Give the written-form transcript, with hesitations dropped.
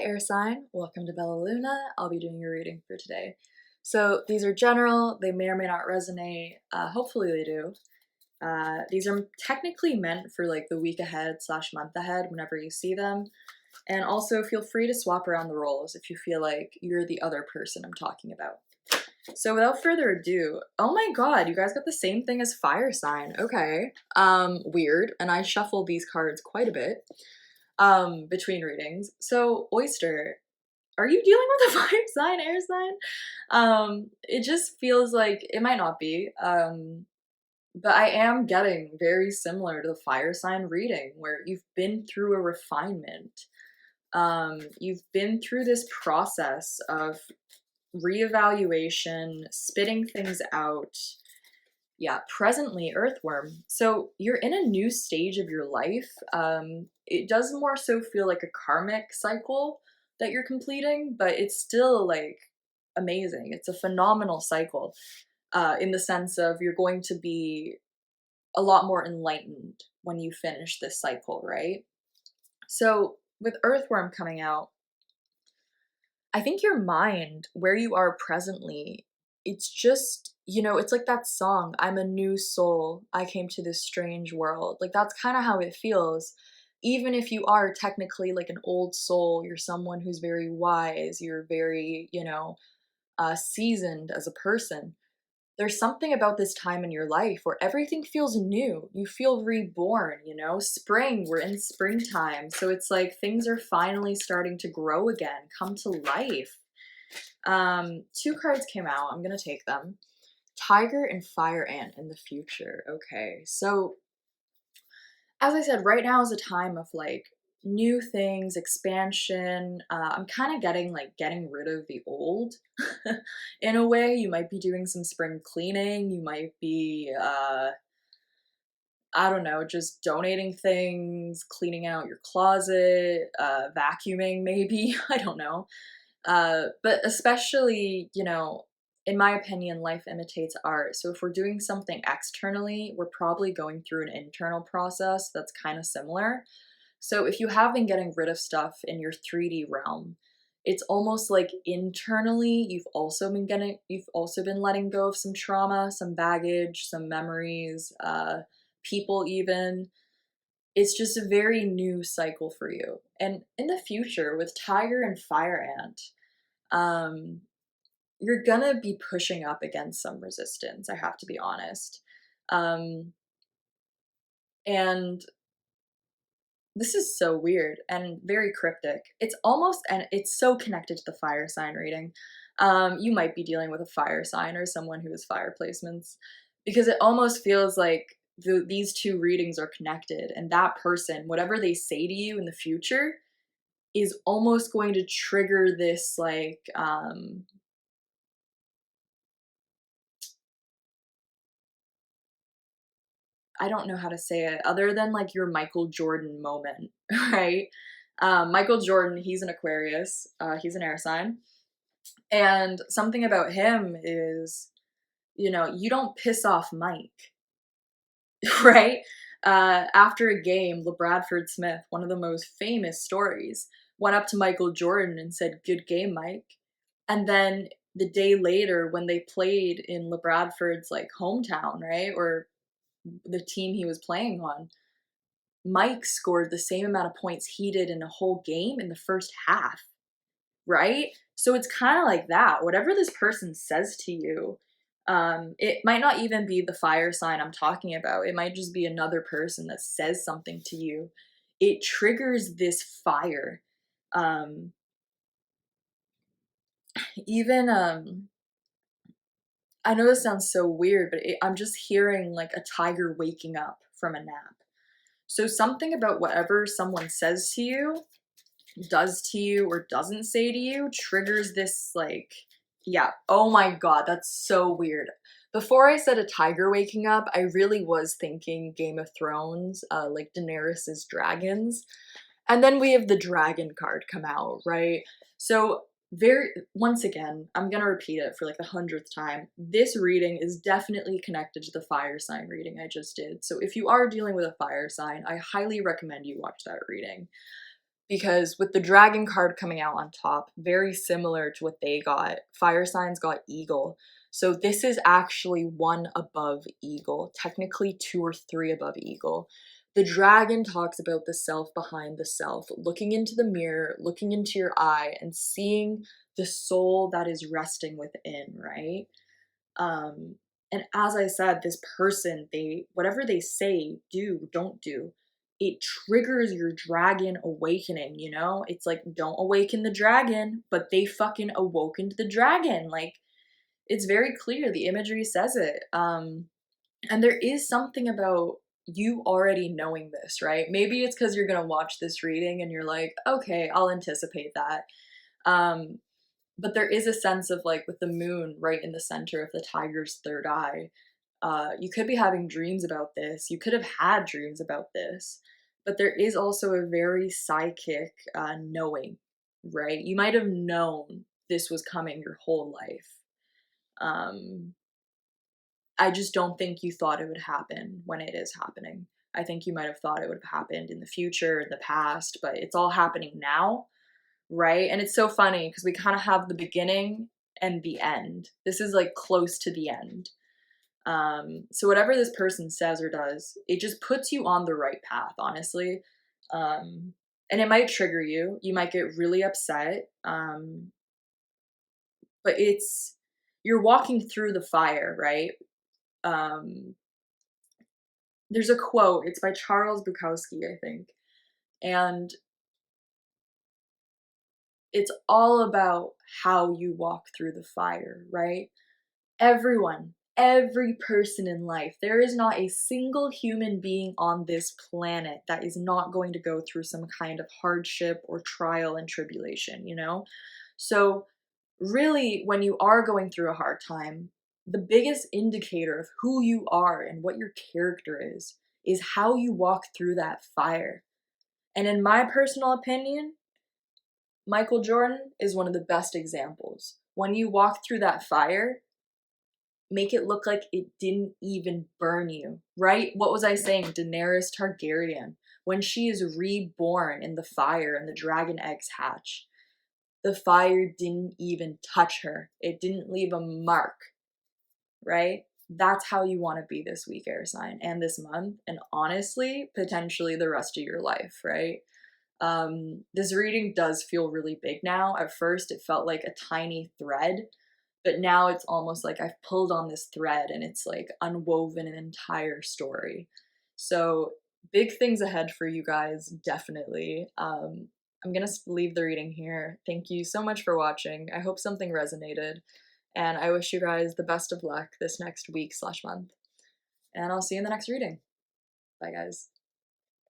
air sign, welcome to Bella Luna. I'll be doing your reading for today. So these are general, they may or may not resonate, hopefully they do. These are technically meant for like the week ahead / month ahead whenever you see them. And also feel free to swap around the roles if you feel like you're the other person I'm talking about. So without further ado, oh my god, you guys got the same thing as fire sign. Okay. Weird. And I shuffled these cards quite a bit between readings. So Oyster, are you dealing with a fire sign, air sign? It just feels like it might not be. But I am getting very similar to the fire sign reading where you've been through a refinement. You've been through this process of reevaluation, spitting things out. Yeah, presently earthworm. So you're in a new stage of your life. It does more so feel like a karmic cycle that you're completing, but it's still like amazing. It's a phenomenal cycle in the sense of you're going to be a lot more enlightened when you finish this cycle, right? So with earthworm coming out, I think your mind, where you are presently, it's just, it's like that song, I'm a new soul, I came to this strange world. Like, that's kind of how it feels. Even if you are technically like an old soul, you're someone who's very wise, you're very, seasoned as a person. There's something about this time in your life where everything feels new. You feel reborn, Spring, we're in springtime. So it's like things are finally starting to grow again, come to life. Two cards came out. I'm going to take them. Tiger and Fire Ant in the future. Okay. So as I said, right now is a time of like new things, expansion. I'm kind of getting rid of the old in a way. You might be doing some spring cleaning. You might be, I don't know, just donating things, cleaning out your closet, vacuuming maybe. I don't know. But especially, in my opinion, life imitates art. So if we're doing something externally, we're probably going through an internal process that's kind of similar. So if you have been getting rid of stuff in your 3D realm, it's almost like internally you've also been letting go of some trauma, some baggage, some memories, people even. It's just a very new cycle for you. And in the future with Tiger and Fire Ant, um, you're gonna be pushing up against some resistance, I have to be honest. Um, and this is so weird and very cryptic. And it's so connected to the fire sign reading. You might be dealing with a fire sign or someone who has fire placements because it almost feels like these two readings are connected, and that person, whatever they say to you in the future, is almost going to trigger this like I don't know how to say it other than like your Michael Jordan moment, right? Michael Jordan, he's an Aquarius, he's an air sign. And something about him is, you don't piss off Mike, right? After a game, LeBradford Smith, one of the most famous stories, went up to Michael Jordan and said, "Good game, Mike." And then the day later, when they played in LeBradford's like hometown, right? Or the team he was playing on, Mike scored the same amount of points he did in a whole game in the first half, right? So it's kind of like that. Whatever this person says to you, it might not even be the fire sign I'm talking about. It might just be another person that says something to you. It triggers this fire. Even I know this sounds so weird, but I'm just hearing like a tiger waking up from a nap. So something about whatever someone says to you, does to you, or doesn't say to you triggers this like, yeah, oh my god, that's so weird. Before I said a tiger waking up, I really was thinking Game of Thrones, like Daenerys's dragons. And then we have the dragon card come out, right? So once again, I'm gonna repeat it for like the 100th time. This reading is definitely connected to the fire sign reading I just did. So if you are dealing with a fire sign, I highly recommend you watch that reading. because with the dragon card coming out on top, very similar to what they got, fire signs got eagle. So this is actually one above eagle, technically 2 or 3 above eagle. The dragon talks about the self behind the self, looking into the mirror, looking into your eye, and seeing the soul that is resting within, right? And as I said, this person, whatever they say, do, don't do, it triggers your dragon awakening, you know? It's like, don't awaken the dragon, but they fucking awokened the dragon. Like, it's very clear. The imagery says it. And there is something about you already knowing this, right? Maybe it's because you're gonna watch this reading and you're like, okay, I'll anticipate that. Um, but there is a sense of like with the moon right in the center of the tiger's third eye, you could be having dreams about this. You could have had dreams about this, but there is also a very psychic knowing, right? You might have known this was coming your whole life. Um, I just don't think you thought it would happen when it is happening. I think you might have thought it would have happened in the future, in the past, but it's all happening now, right? And it's so funny because we kind of have the beginning and the end. This is like close to the end. So whatever this person says or does, it just puts you on the right path, honestly. And it might trigger you. You might get really upset. But you're walking through the fire, right? Um, there's a quote, it's by Charles Bukowski, I think. And it's all about how you walk through the fire, right? Everyone, every person in life, there is not a single human being on this planet that is not going to go through some kind of hardship or trial and tribulation, you know? So, really, when you are going through a hard time, the biggest indicator of who you are and what your character is how you walk through that fire. And in my personal opinion, Michael Jordan is one of the best examples. When you walk through that fire, make it look like it didn't even burn you, right? What was I saying? Daenerys Targaryen, when she is reborn in the fire and the dragon eggs hatch, the fire didn't even touch her. It didn't leave a mark, right? That's how you want to be this week, air sign, and this month, and honestly, potentially the rest of your life, right? This reading does feel really big now. At first, it felt like a tiny thread, but now it's almost like I've pulled on this thread and it's like unwoven an entire story. So, big things ahead for you guys, definitely. I'm gonna leave the reading here. Thank you so much for watching. I hope something resonated, and I wish you guys the best of luck this next week/month. And I'll see you in the next reading. Bye, guys.